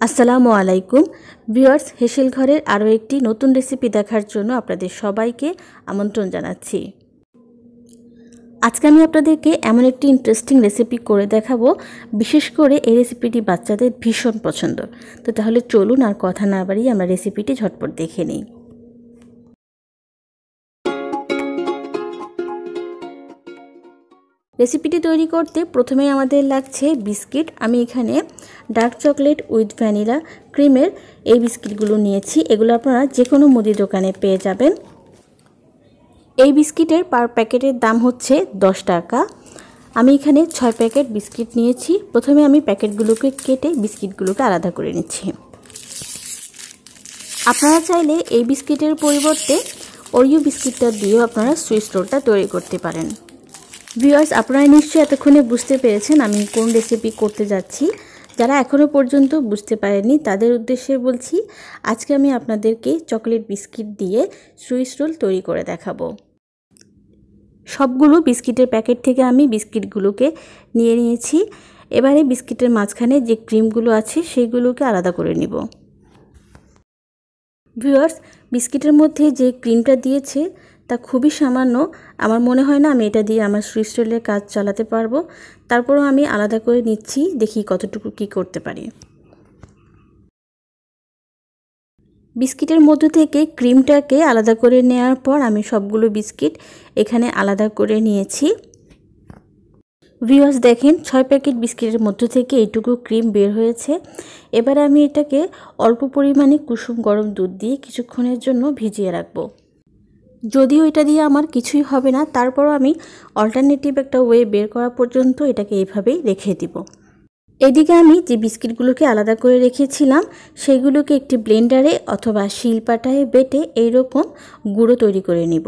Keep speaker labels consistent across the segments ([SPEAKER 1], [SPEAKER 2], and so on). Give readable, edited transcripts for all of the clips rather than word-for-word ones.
[SPEAKER 1] আসসালামু আলাইকুম ভিউয়ার্স, হেসেল ঘরের আরও একটি নতুন রেসিপি দেখার জন্য আপনাদের সবাইকে আমন্ত্রণ জানাচ্ছি। আজকে আমি আপনাদেরকে এমন একটি ইন্টারেস্টিং রেসিপি করে দেখাবো, বিশেষ করে এই রেসিপিটি বাচ্চাদের ভীষণ পছন্দ। তো তাহলে চলুন আর কথা না বাড়িয়ে আমরা রেসিপিটি ঝটপট দেখে নিই। রেসিপিটি তৈরি করতে প্রথমেই আমাদের লাগছে বিস্কিট। আমি এখানে ডার্ক চকলেট উইথ ভ্যানিলা ক্রিমের এই বিস্কিটগুলো নিয়েছি। এগুলো আপনারা যে কোনো মুদি দোকানে পেয়ে যাবেন। এই বিস্কিটের পার প্যাকেটের দাম হচ্ছে 10 টাকা। আমি এখানে 6 প্যাকেট বিস্কিট নিয়েছি। প্রথমে আমি প্যাকেটগুলোকে কেটে বিস্কিটগুলোকে আলাদা করে নিচ্ছি। আপনারা চাইলে এই বিস্কিটের পরিবর্তে ওরিও বিস্কিটটা দিয়েও আপনারা সুইস রোলটা তৈরি করতে পারেন। ভিউয়ার্স, আপনারা নিশ্চয়ই এতক্ষণে বুঝতে পেরেছেন আমি কোন রেসিপি করতে যাচ্ছি। যারা এখনও পর্যন্ত বুঝতে পারেননি তাদের উদ্দেশ্যে বলছি, আজকে আমি আপনাদেরকে চকলেট বিস্কিট দিয়ে সুইস রোল তৈরি করে দেখাবো। সবগুলো বিস্কিটের প্যাকেট থেকে আমি বিস্কিটগুলোকে নিয়ে নিয়েছি। এবারে বিস্কিটের মাঝখানে যে ক্রিমগুলো আছে সেইগুলোকে আলাদা করে নিব। ভিউয়ার্স, বিস্কিটের মধ্যে যে ক্রিমটা দিয়েছে তা খুবই সামান্য। আমার মনে হয় না আমি এটা দিয়ে আমার সুইস রোলের কাজ চালাতে পারবো। তারপরও আমি আলাদা করে নিচ্ছি, দেখি কতটুকু কি করতে পারি। বিস্কিটের মধ্যে থেকে ক্রিমটাকে আলাদা করে নেওয়ার পর আমি সবগুলো বিস্কিট এখানে আলাদা করে নিয়েছি। ভিউয়ার্স, দেখেন 6 প্যাকেট বিস্কিটের মধ্য থেকে এইটুকু ক্রিম বের হয়েছে। এবার আমি এটাকে অল্প পরিমাণে কুসুম গরম দুধ দিয়ে কিছুক্ষণের জন্য ভিজিয়ে রাখবো। যদিও এটা দিয়ে আমার কিছুই হবে না, তারপরও আমি অল্টারনেটিভ একটা ওয়ে বের করা পর্যন্ত এটাকে এইভাবেই রেখে দিব। এদিকে আমি যে বিস্কিটগুলোকে আলাদা করে রেখেছিলাম সেগুলোকে একটি ব্লেন্ডারে অথবা শিলপাটায় বেটে এইরকম গুঁড়ো তৈরি করে নিব।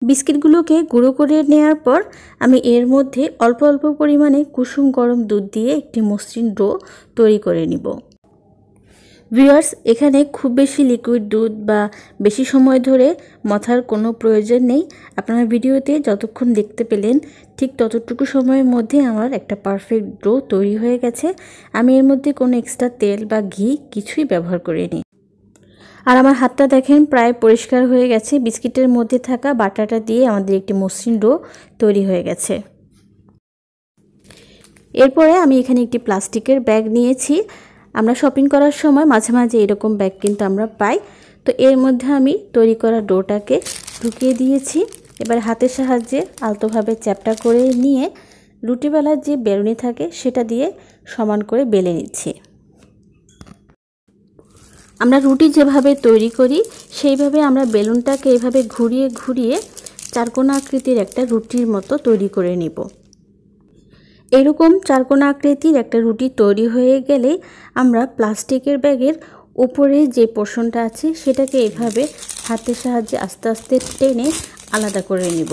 [SPEAKER 1] বিস্কিটগুলোকে গুঁড়ো করে নেওয়ার পর আমি এর মধ্যে অল্প অল্প পরিমাণে কুসুম গরম দুধ দিয়ে একটি মসৃণ ডো তৈরি করে নিব। ভিউয়ার্স, এখানে খুব বেশি লিকুইড দুধ বা বেশি সময় ধরে মথার কোনো প্রয়োজন নেই। আপনারা ভিডিওতে যতক্ষণ দেখতে পেলেন ঠিক ততটুকু সময়ের মধ্যে আমার একটা পারফেক্ট ডো তৈরি হয়ে গেছে। আমি এর মধ্যে কোনো এক্সট্রা তেল বা ঘি কিছুই ব্যবহার করিনি। আর আমার হাতটা দেখেন প্রায় পরিষ্কার হয়ে গেছে। বিস্কিটের মধ্যে থাকা বাটাটা দিয়ে আমাদের একটি মসৃণ ডো তৈরি হয়ে গেছে। এরপরে আমি এখানে একটি প্লাস্টিকের ব্যাগ নিয়েছি। আমরা শপিং করার সময় মাঝে মাঝে এরকম ব্যাগ কিন্তু আমরা পাই। তো এর মধ্যে আমি তৈরি করা ডোটাকে ঢুকিয়ে দিয়েছি। এবার হাতের সাহায্যে আলতোভাবে চ্যাপটা করে নিয়ে রুটি বেলার যে বেলুনি থাকে সেটা দিয়ে সমান করে বেলে নিচ্ছি। আমরা রুটি যেভাবে তৈরি করি সেইভাবে আমরা বেলুনটাকে এভাবে ঘুরিয়ে ঘুরিয়ে চারকোনা আকৃতির একটা রুটির মতো তৈরি করে নিব। এরকম চারকোনা আকৃতির একটা রুটি তৈরি হয়ে গেলে আমরা প্লাস্টিকের ব্যাগের উপরে যে পোর্শনটা আছে সেটাকে এভাবে হাতের সাহায্যে আস্তে আস্তে টেনে আলাদা করে নিব।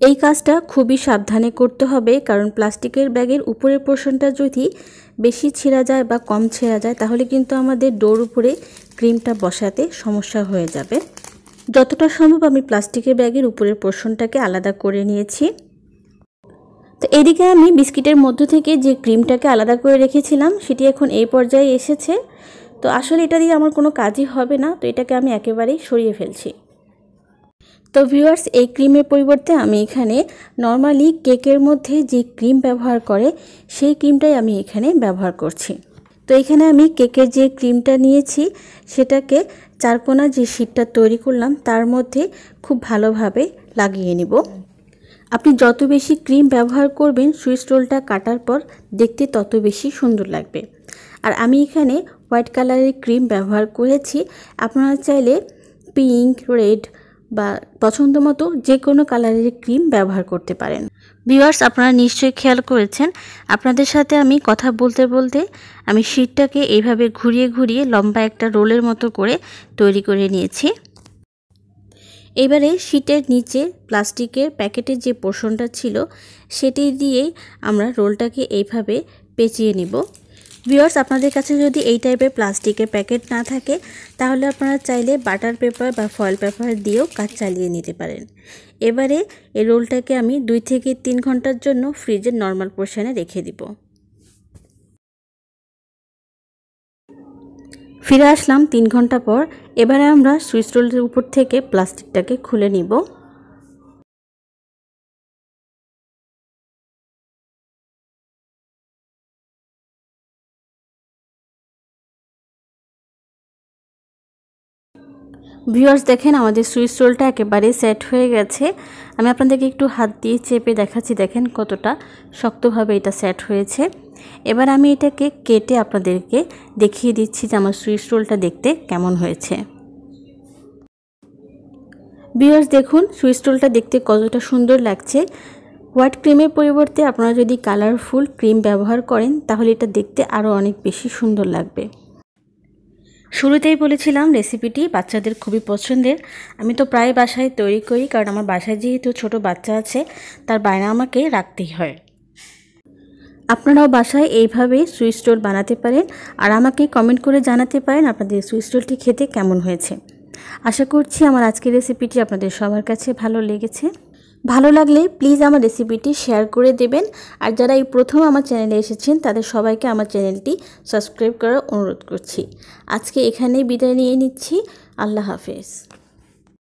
[SPEAKER 1] এই কাজটা খুবই সাবধানে করতে হবে, কারণ প্লাস্টিকের ব্যাগের উপরের পোর্শনটা যদি বেশি ছেঁড়া যায় বা কম ছেঁড়া যায় তাহলে কিন্তু আমাদের ডোর উপরে ক্রিমটা বসাতে সমস্যা হয়ে যাবে। যতটা সম্ভব আমি প্লাস্টিকের ব্যাগের উপরের পোর্শনটাকে আলাদা করে নিয়েছি। তো এদিকে আমি বিস্কিটের মধ্য থেকে যে ক্রিমটাকে আলাদা করে রেখেছিলাম সেটি এখন এই পর্যায়ে এসেছে। তো আসলে এটা দিয়ে আমার কোনো কাজই হবে না, তো এটাকে আমি একেবারেই সরিয়ে ফেলছি। তো ভিউয়ার্স, এই ক্রিমের পরিবর্তে আমি এখানে নর্মালি কেকের মধ্যে যে ক্রিম ব্যবহার করে সেই ক্রিমটাই আমি এখানে ব্যবহার করছি। তো এখানে আমি কেকের যে ক্রিমটা নিয়েছি সেটাকে চারকোনা যে শীটটা তৈরি করলাম তার মধ্যে খুব ভালোভাবে লাগিয়ে নিব। আপনি যত বেশি ক্রিম ব্যবহার করবেন সুইস রোলটা কাটার পর দেখতে তত বেশি সুন্দর লাগবে। আর আমি এখানে হোয়াইট কালারের ক্রিম ব্যবহার করেছি। আপনারা চাইলে পিঙ্ক, রেড বা পছন্দ মতো যে কোনো কালারের ক্রিম ব্যবহার করতে পারেন। ভিউয়ার্স, আপনারা নিশ্চয়ই খেয়াল করেছেন আপনাদের সাথে আমি কথা বলতে বলতে আমি শীটটাকে এইভাবে ঘুরিয়ে ঘুরিয়ে লম্বা একটা রোলের মতো করে তৈরি করে নিয়েছি। এবারে শীটের নিচে প্লাস্টিকের প্যাকেটের যে পোর্শনটা ছিল সেটি দিয়েই আমরা রোলটাকে এইভাবে পেঁচিয়ে নিব। ভিউয়ার্স, আপনাদের কাছে যদি এই টাইপের প্লাস্টিকের প্যাকেট না থাকে তাহলে আপনারা চাইলে বাটার পেপার বা ফয়েল পেপার দিয়েও কাজ চালিয়ে নিতে পারেন। এবারে এই রোলটাকে আমি 2 থেকে 3 ঘন্টার জন্য ফ্রিজের নর্মাল পোর্শনে রেখে দিব। ফিরে আসলাম 3 ঘন্টা পর। এবারে আমরা সুইচ রোলের উপর থেকে প্লাস্টিকটাকে খুলে নিব। ভিউয়ার্স দেখেন আমাদের সুইচ রোলটা একেবারে সেট হয়ে গেছে। আমি আপনাদেরকে একটু হাত দিয়ে চেপে দেখাচ্ছি, দেখেন কতটা শক্তভাবে এটা সেট হয়েছে। এবার আমি এটাকে কেটে আপনাদেরকে দেখিয়ে দিচ্ছি যে আমার সুইচ রোলটা দেখতে কেমন হয়েছে। ভিউয়ার্স দেখুন সুইচ রোলটা দেখতে কতটা সুন্দর লাগছে। হোয়াইট ক্রিমের পরিবর্তে আপনারা যদি কালারফুল ক্রিম ব্যবহার করেন তাহলে এটা দেখতে আরও অনেক বেশি সুন্দর লাগবে। শুরুতেই বলেছিলাম রেসিপিটি বাচ্চাদের খুবই পছন্দের। আমি তো প্রায় বাসায় তৈরি করি, কারণ আমার বাসায় যেহেতু ছোট বাচ্চা আছে তার বায়না আমাকে রাখতেই হয়। আপনারাও বাসায় এইভাবে সুইচ রোল বানাতে পারেন আর আমাকে কমেন্ট করে জানাতে পারেন আপনাদের সুইচ রোলটি খেতে কেমন হয়েছে। আশা করছি আমার আজকের রেসিপিটি আপনাদের সবার কাছে ভালো লেগেছে। ভালো লাগলে প্লিজ আমার রেসিপিটি শেয়ার করে দেবেন। আর যারা এই প্রথম আমার চ্যানেলে এসেছেন তাদের সবাইকে আমার চ্যানেলটি সাবস্ক্রাইব করার অনুরোধ করছি। আজকে এখানেই বিদায় নিয়ে নিচ্ছি। আল্লাহ হাফেজ।